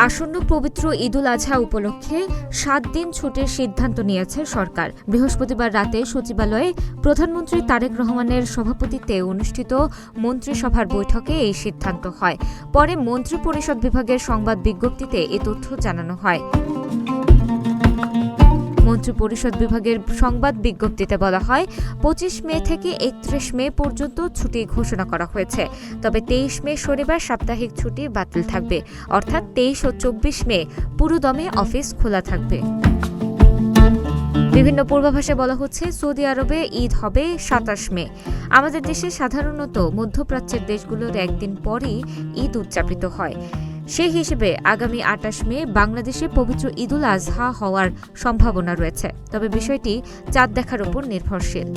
আসন্ন পবিত্র ঈদুল আজহা উপলক্ষে 7 দিন ছুটির সিদ্ধান্ত নিয়েছে সরকার। বৃহস্পতিবার রাতে সচিবালয়ে প্রধানমন্ত্রী তারেক রহমানের সভাপতিত্বে অনুষ্ঠিত মন্ত্রিসভার বৈঠকে এই সিদ্ধান্ত হয়। পরে মন্ত্রিপরিষদ বিভাগের সংবাদ বিজ্ঞপ্তিতে এ তথ্য জানানো হয়। মন্ত্রিপরিষদ বিভাগের সংবাদ বিজ্ঞপ্তিতে বলা হয়, 25 মে থেকে 31 মে পর্যন্ত ছুটি ঘোষণা করা হয়েছে। তবে 23 মে শনিবার সাপ্তাহিক ছুটি বাতিল থাকবে, অর্থাৎ 23 ও 24 মে পুরোদমে অফিস খোলা থাকবে। বিভিন্ন পূর্বাভাসে বলা হচ্ছে, সৌদি আরবে ঈদ হবে 27 মে। আমাদের দেশে সাধারণত মধ্যপ্রাচ্যের দেশগুলোর একদিন পরই ঈদ উদযাপিত হয়। সেই হিসেবে আগামী 28 মে বাংলাদেশে পবিত্র ঈদুল আজহা হওয়ার সম্ভাবনা রয়েছে, তবে বিষয়টি চাঁদ দেখার উপর নির্ভরশীল।